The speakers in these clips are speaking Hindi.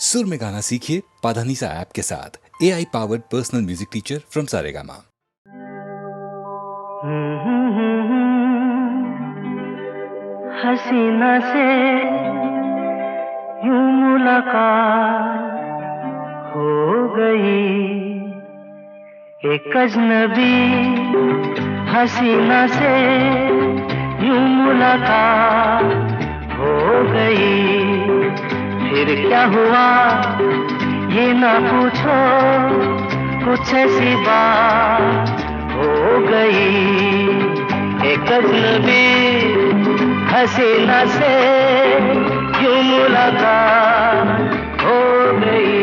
सुर में गाना सीखिए पाधानीसा ऐप के साथ। AI powered personal music teacher from Saregama. हसीना से यूं मुलाकात हो गई, एक अजनबी हसीना से यूं मुलाकात हो गई। फिर क्या हुआ ये ना पूछो, कुछ ऐसी बात हो गई। एक अजनबी हसीना से यूं मुलाकात हो गई।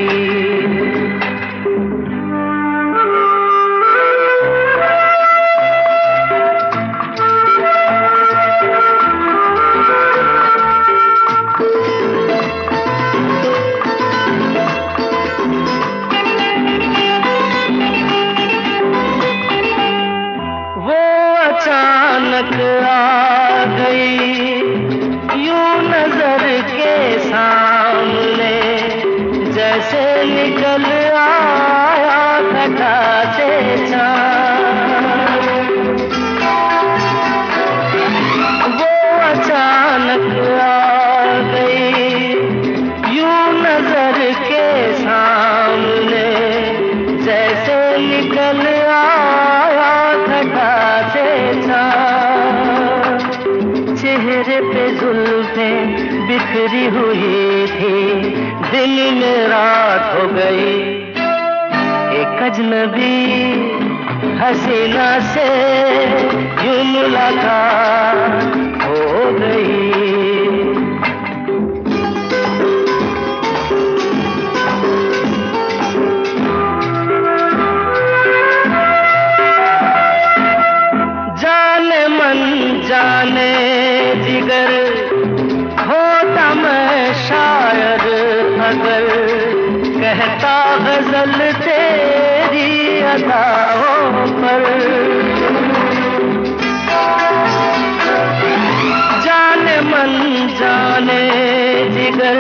अचानक आ गई यूं नजर के सामने, जैसे निकल आया घटा से चाँद। वो अचानक आ गई यूं नजर के सामने, जैसे निकल आया घटा से चाँद। चेहरे पे जुल्फें बिखरी हुई थी, दिल में रात हो गई। एक अजनबी हसीना से यूं मुलाकात हो गई। जाने जिगर होता मैं शायर अगर, कहता गजल तेरी अदाओं पर। जाने मन जाने जिगर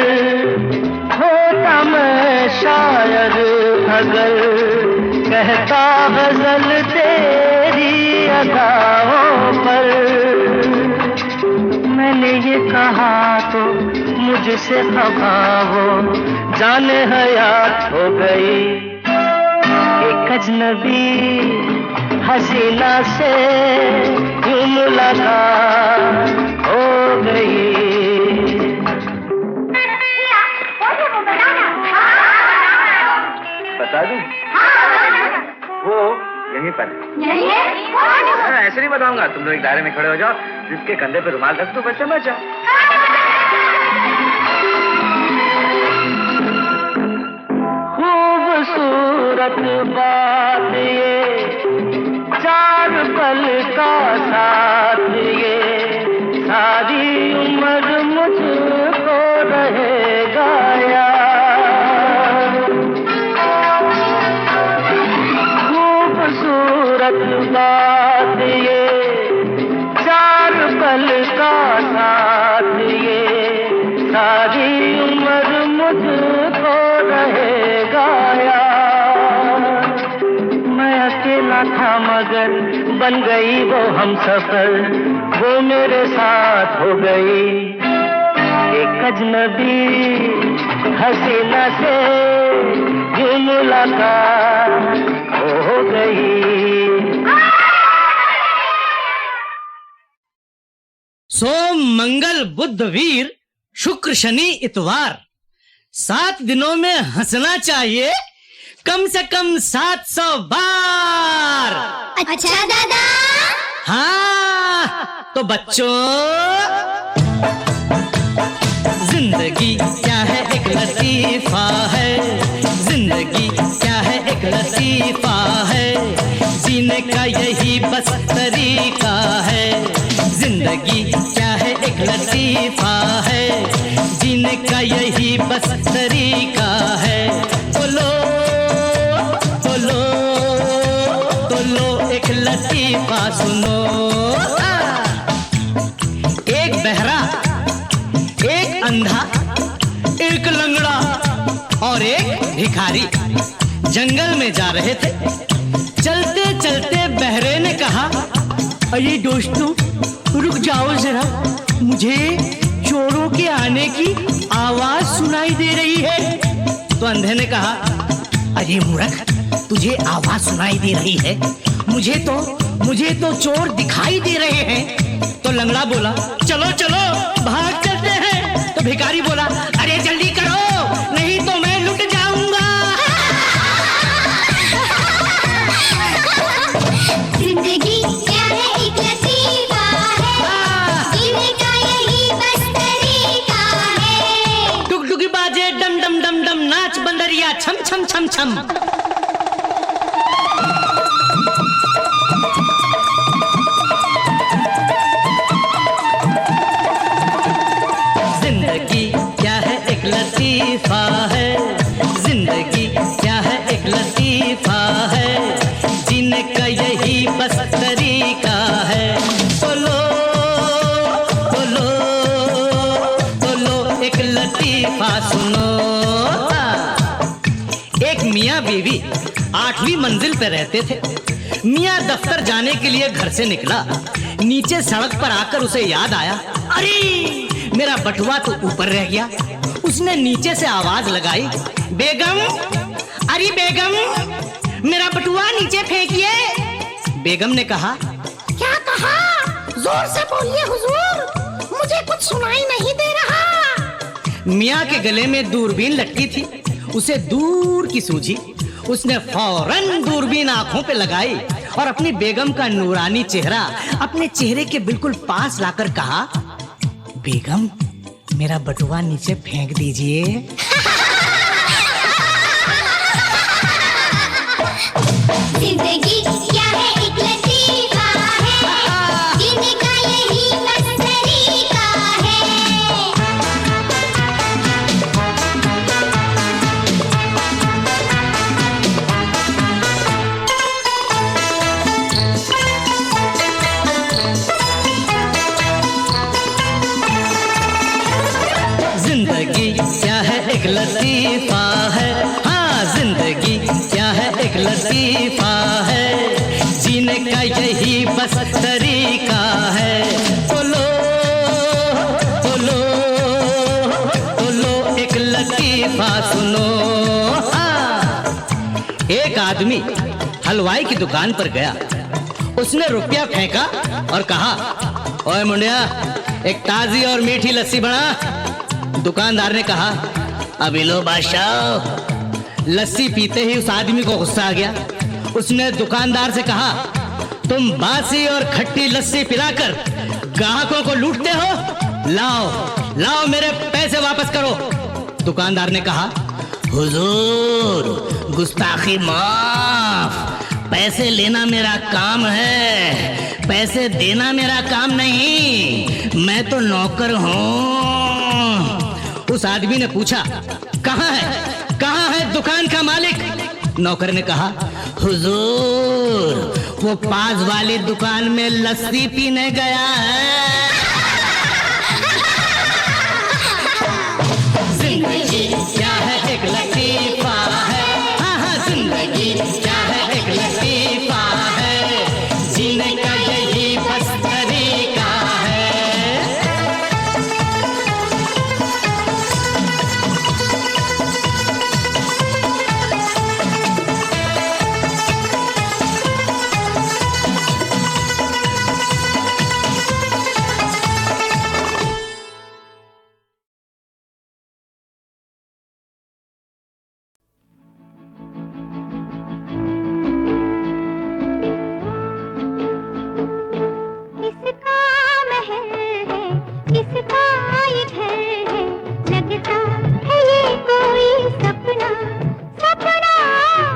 होता मैं शायर अगर, कहता गजल तेरी अदाओं पर। मैंने ये कहा तो मुझसे खफा हो, जाने हयात हो गई। एक अजनबी हसीना से यूं मुलाकात हो गई। बता दूं? वो यहीं पर ऐसे नहीं बताऊंगा। तुम लोग एक दायरे में खड़े हो जाओ, जिसके कंधे पे रुमाल रख दो, बस समझ जाओ। खूबसूरत बात ये, चार पल का साथ ये, सारी उम्र मुझको रहेगा याद। खूबसूरत बात ये, चार पल का साथ ये, सारी उम्र मुझको रहेगा याद। मैं अकेला था मगर बन गई वो हमसफर, वो मेरे साथ हो गई। एक अजनबी हसीना से यूं मुलाकात हो गई। सोम मंगल बुध वीर शुक्र शनि इतवार, 7 दिनों में हंसना चाहिए कम से कम 700 बार। अच्छा दादा? हाँ तो बच्चों, जिंदगी क्या है एक लतीफा है, जिंदगी क्या है एक लतीफा है, जीने का यही बस तरीका है। जिंदगी क्या है एक लतीफा है, जीने का यही बस तरीका है। बोलो बोलो बोलो एक लतीफा सुनो। एक बहरा, एक अंधा, एक लंगड़ा, और एक भिखारी जंगल में जा रहे थे। चलते चलते बहरे ने कहा, अरे दोस्तों रुक जाओ जरा, मुझे चोरों के आने की आवाज सुनाई दे रही है। तो अंधे ने कहा, अरे मूर्ख, तुझे आवाज सुनाई दे रही है, मुझे तो चोर दिखाई दे रहे हैं। तो लंगड़ा बोला, चलो चलो भाग चलते हैं। तो भिखारी बोला, अरे जल्दी करो नहीं तो मैं लुट जाऊंगा। जिंदगी क्या है एक लतीफा है, जीने का यही बस तरीका है। टुकटुकी बाजे डम डम डम डम, नाच बंदरिया छम छम छम छम। जिंदगी क्या है एक लतीफा है, जिंदगी क्या है एक लतीफा है, जीने का यही बस तरीका है। बोलो बोलो बोलो एक लतीफा सुनो। एक मियाँ बीवी 8वीं मंजिल पे रहते थे। मियाँ दफ्तर जाने के लिए घर से निकला। नीचे सड़क पर आकर उसे याद आया, अरे मेरा बटुआ तो ऊपर रह गया। उसने नीचे से आवाज लगाई, बेगम, अरे बेगम, मेरा बटुआ नीचे फेंकिए। बेगम ने कहा, क्या कहा? जोर से बोलिए हुजूर, मुझे कुछ सुनाई नहीं दे रहा। मियाँ के गले में दूरबीन लटकी थी, उसे दूर की सूझी। उसने फौरन दूरबीन आंखों पे लगाई और अपनी बेगम का नूरानी चेहरा अपने चेहरे के बिल्कुल पास लाकर कहा, बेगम, मेरा बटुआ नीचे फेंक दीजिए। जिंदगी क्या है एक लतीफा है, जीने का यही बस तरीका है। जिंदगी क्या है एक लतीफा है, हाँ जिंदगी क्या है एक लतीफा है, जीने का यही बस तरीका है। बोलो बोलो बोलो एक लतीफा सुनो। हाँ, एक आदमी हलवाई की दुकान पर गया। उसने रुपया फेंका और कहा, ओए मुंडिया, एक ताजी और मीठी लस्सी बना। दुकानदार ने कहा, अभी लो बादशाह। लस्सी पीते ही उस आदमी को गुस्सा आ गया। उसने दुकानदार से कहा, तुम बासी और खट्टी लस्सी पिलाकर ग्राहकों को लूटते हो, लाओ लाओ मेरे पैसे वापस करो। दुकानदार ने कहा, हुजूर गुस्ताखी माफ, पैसे लेना मेरा काम है, पैसे देना मेरा काम नहीं, मैं तो नौकर हूँ। उस आदमी ने पूछा, कहाँ है दुकान का मालिक? नौकर ने कहा, हुजूर वो पास वाली दुकान में लस्सी पीने गया है। जिंदगी क्या है एक लतीफा है, हाँ हाँ जिंदगी क्या है एक लतीफा है, जीने का यही बस तरीका है।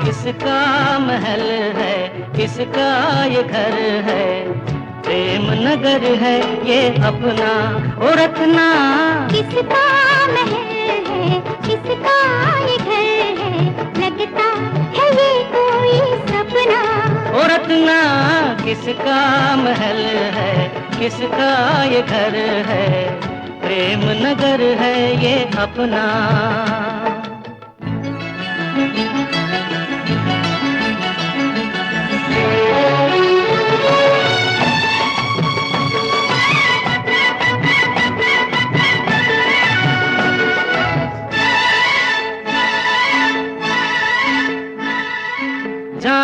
किसका महल है, किसका ये घर है, प्रेम नगर है ये अपना और रत्ना। किसका महल है, किसका ये घर है, लगता है ये कोई सपना। और रत्ना किसका महल है, किसका ये घर है, प्रेम नगर है ये अपना।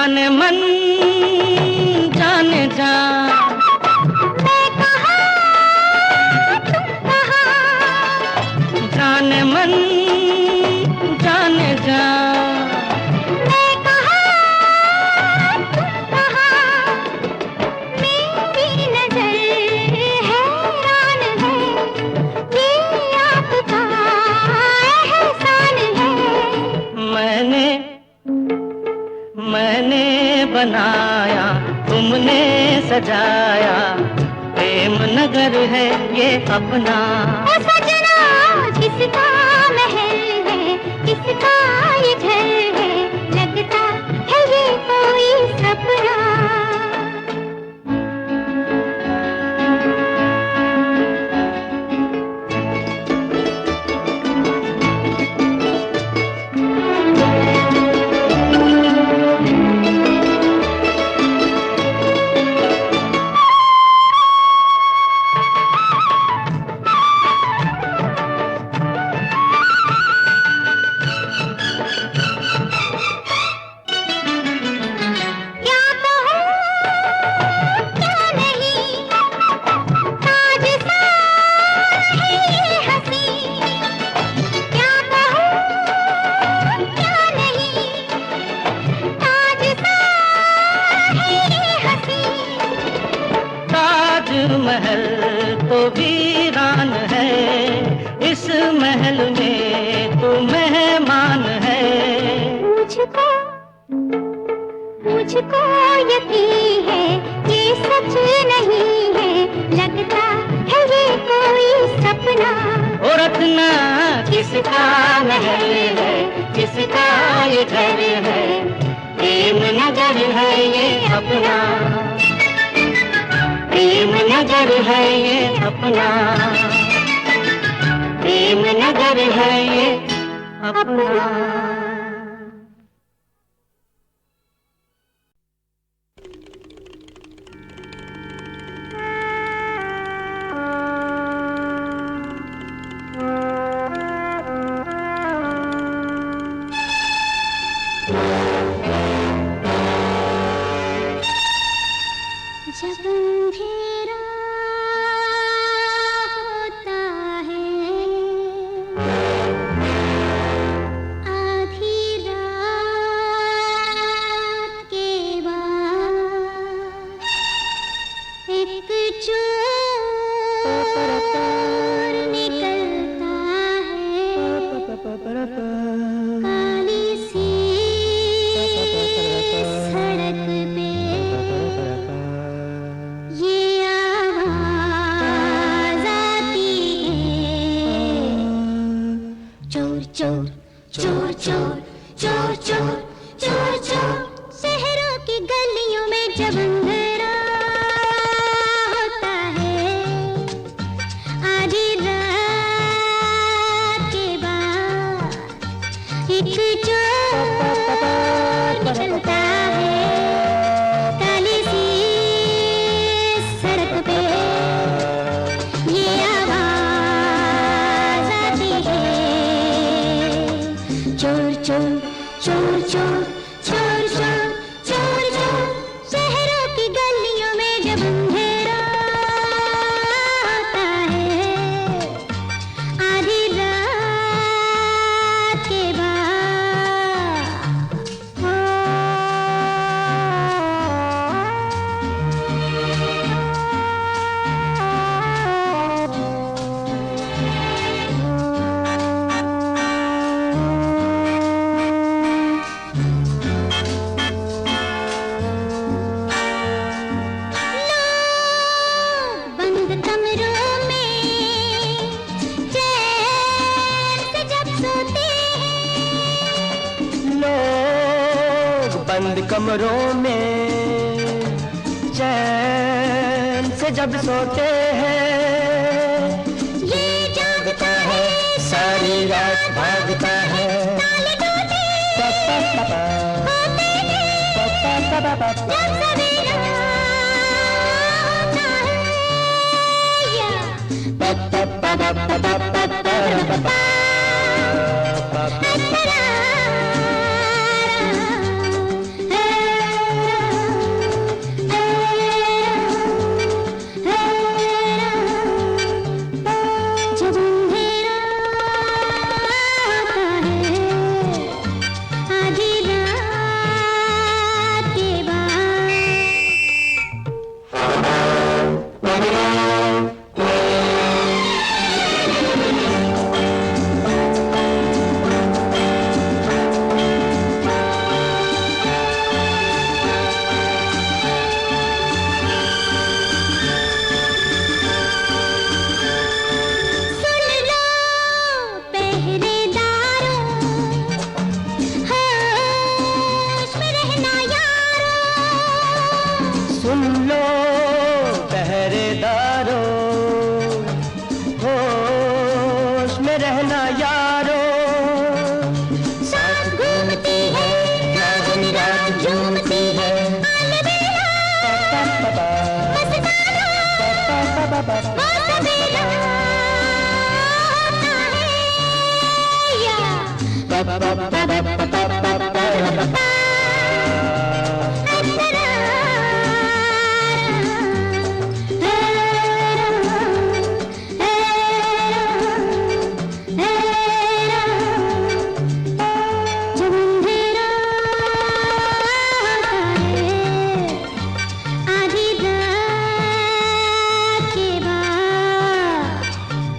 जाने मन जाने जा, मैं कहाँ तुम कहाँ, जाने मन जाने जा, मैं कहाँ तुम कहाँ, मेरी नजर हैरान है, ये आपका एहसान है। मैंने बनाया तुमने सजाया, प्रेम नगर है ये अपना। ओ सजना, किसका महल है, किसका ये घर है, लगता है ये कोई सपना। क्या कहूँ क्या नहीं, ताज सा है ये हंसी। क्या कहूँ क्या नहीं, ताज सा है ये हंसी। ताजमहल तो वीरान है, इस महल में तू मेहमान है। मुझको यकीन है ये सच नहीं है, लगता है ये कोई सपना। ओ रत्ना किसका महल है, किसका ये घर है, प्रेम नगर है ये अपना, प्रेम नगर है ये अपना, प्रेम नगर है ये अपना। जब अंधेरा होता है, आधी रात के बाद एक चोर निकलता है, काली सी सड़क पे ये आवाज आती है, चोर चोर चोर चोर चोर चोर चोर चोर। शहरों की गलियों में जब अंधेरा होता है, आधी रात के बाद एक चोर निकलता है, काली सी सड़क पे ये आवाज आती है, चोर चोर चोर चोर चोर चोर चोर चोर। शहरों की गलियों में जब अंधेरा होता है, आधी रात के बंद कमरों में चैन से जब सोते हैं, लोग बंद कमरों में चैन से जब सोते हैं, ये जागता है सारी रात भागता है, ताले टूटे होते हैं, जब सवेरा होता है, या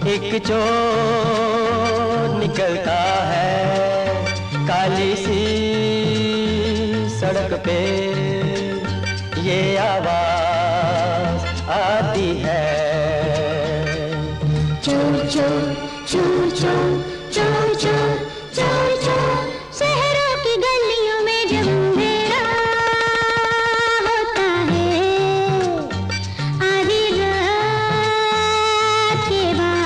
एक चोर निकलता है काली सी सड़क पे, ये आवाज आती है चोर चोर चोर चोर चोर चोर चोर चोर। शहरों की गलियों में जब अंधेरा होता है आधी रात के बाद,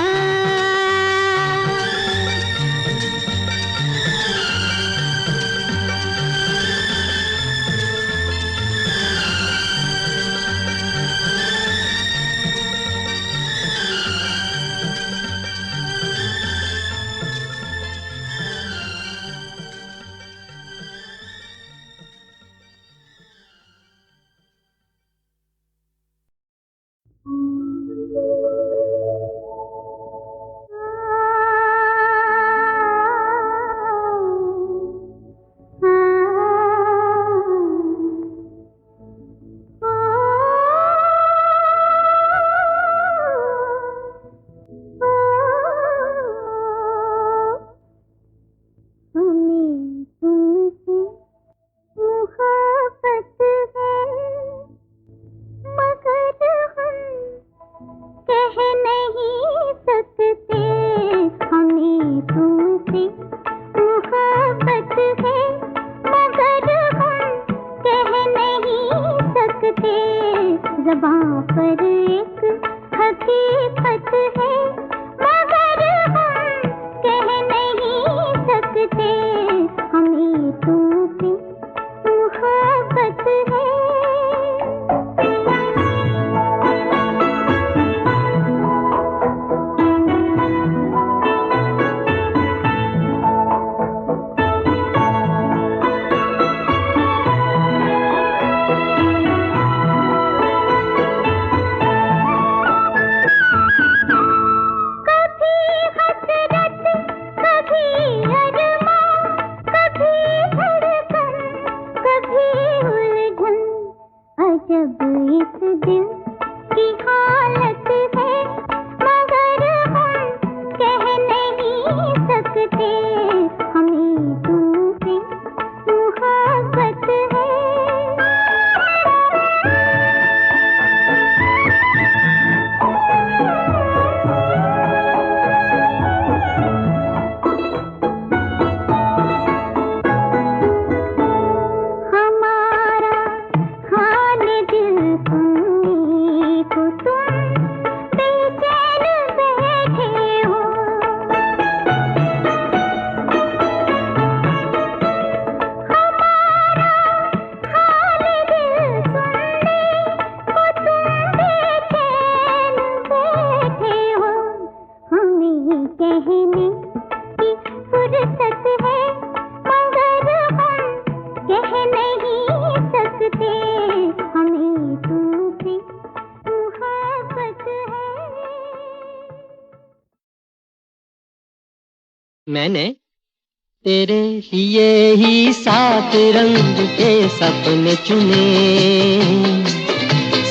ज़बां पर एक हकीकत है मगर हम कह नहीं सकते, हमें तुमसे मोहब्बत है। जब इस दिल की हालत है मगर हम कह नहीं सकते, हमें तुमसे मोहब्बत है। कहने की फुर्सत है मगर हम कह नहीं सकते, हमें तुमसे मोहब्बत है। मैंने तेरे लिए ही 7 रंग के सपने चुने,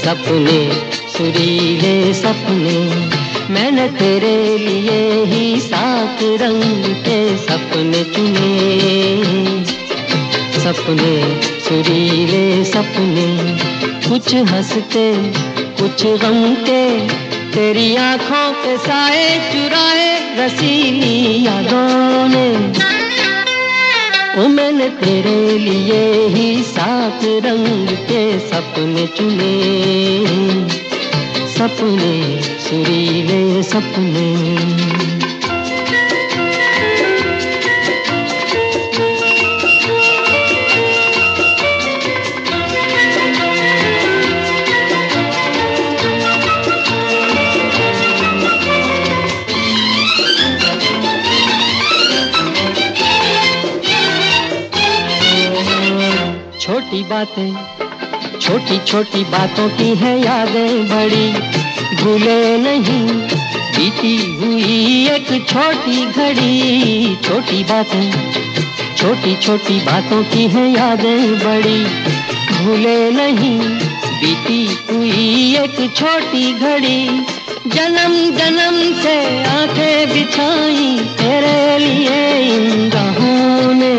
सपने सुरीले सपने। मैंने तेरे लिए ही 7 रंग के सपने चुने, सपने सुरीले सपने। कुछ हंसते कुछ गम के, तेरी आंखों के साए चुराए रसीली यादों ने। ओ मैंने तेरे लिए ही 7 रंग के सपने चुने, सपने सुरीले सपने। छोटी बातें, छोटी छोटी बातों की है यादें बड़ी, भूले नहीं बीती हुई एक छोटी घड़ी। छोटी बातें, छोटी छोटी बातों की है यादें बड़ी, भूले नहीं बीती हुई एक छोटी घड़ी। जन्म जन्म से आंखें बिछाई तेरे लिए इन राहों ने,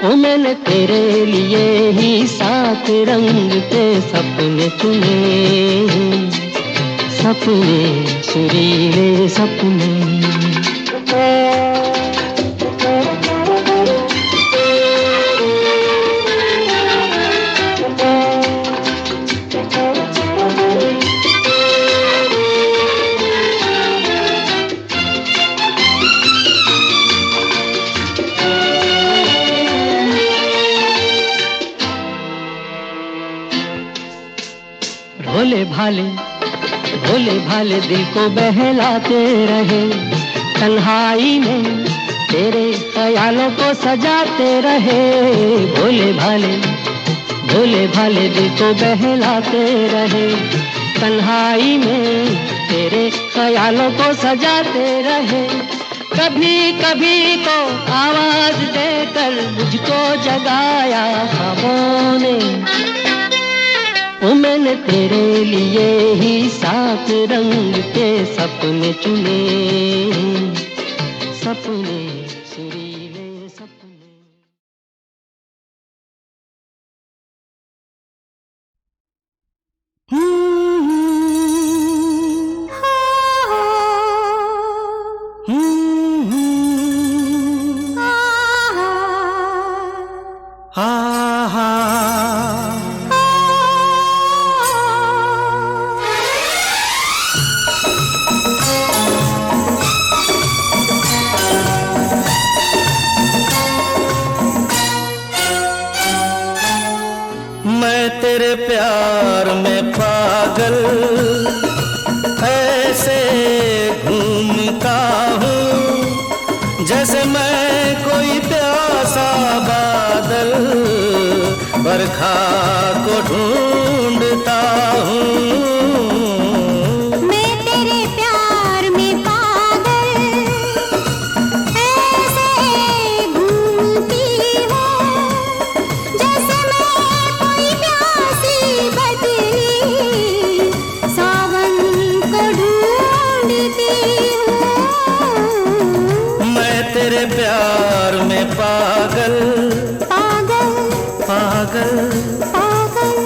ओ मैंने तेरे लिए ही सात रंग के सपने चुने, सपने सुरीले सपने। भोले भाले दिल को बहलाते रहे, तन्हाई में तेरे ख्यालों को सजाते रहे। भोले भाले दिल को बहलाते रहे, तन्हाई में तेरे ख्यालों को सजाते रहे। कभी कभी तो आवाज देकर मुझको जगाया ख्वाबों ने, ओ मैंने तेरे लिए ही सात रंग के सपने चुने, सपने सुरीले सपने। मैं तेरे प्यार में पागल ऐसे घूमता हूँ, जैसे मैं कोई प्यासा बादल बरखा को ढूंढता हूँ। मैं तेरे प्यार में पागल ऐसे घूमती हूँ, जैसे मैं कोई प्यासी बदली सावन को ढूंढती हूँ। मैं तेरे प्यार में पागल पागल पागल पागल।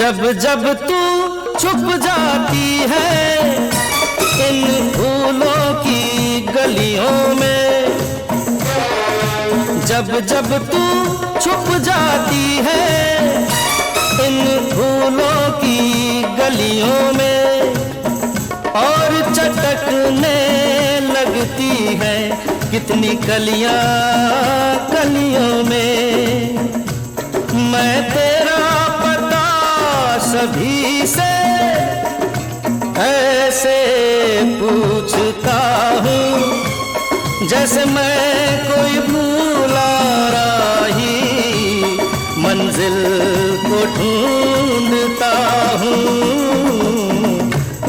जब जब तू छुप जाती है इन फूलों की गलियों में, जब जब तू छुप जाती है इन फूलों की गलियों में, और चटकने लगती है कितनी कलियां कलियों में। मैं तेरा सभी से ऐसे पूछता हूँ, जैसे मैं कोई भूला राही मंजिल को ढूंढता हूँ।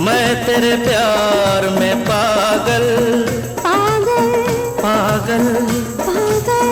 मैं तेरे प्यार में पागल पागल पागल पागल।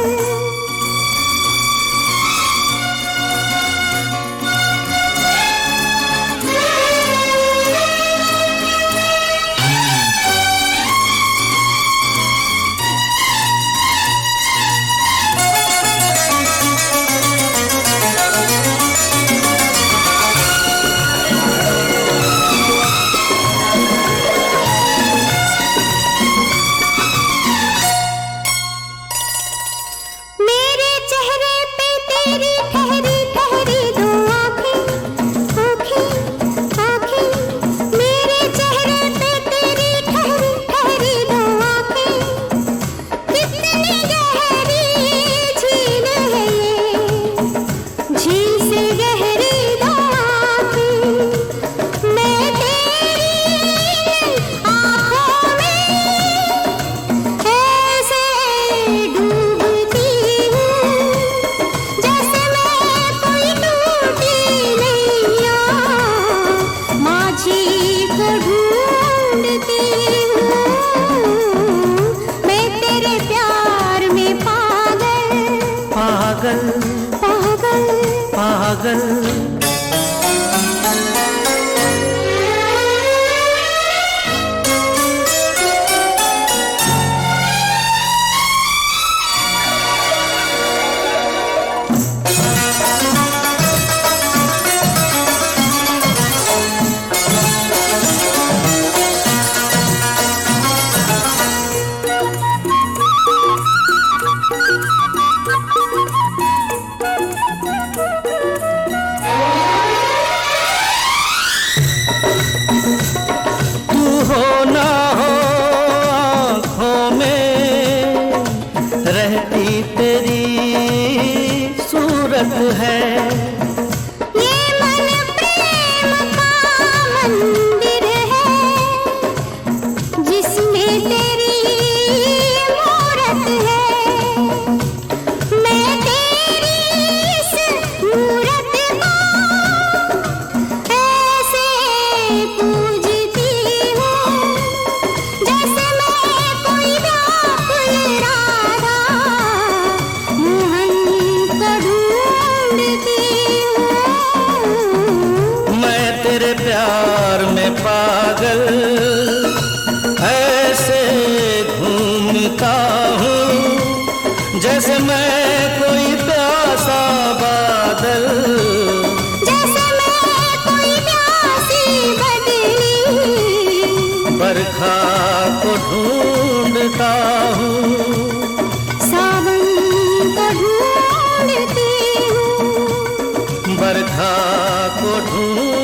पागल पागल पागल रहती तेरी सूरत है। ये मन प्रेम का मंदिर है, जिसमें तेरी मूरत है। मैं तेरी इस मूरत को ऐसे पूजती हूँ, जैसे मैं कोई व्याकुल राधा मोहन को ढूंढती हूँ। मैं तेरे प्यार में पागल ऐसे घूमता हूँ, जैसे मैं कोई प्यासा बादल, जैसे मैं कोई प्यासी बदली बरखा को ढूंढता हूँ। सावन को ढूंढती हूँ। बरखा को ढूंढता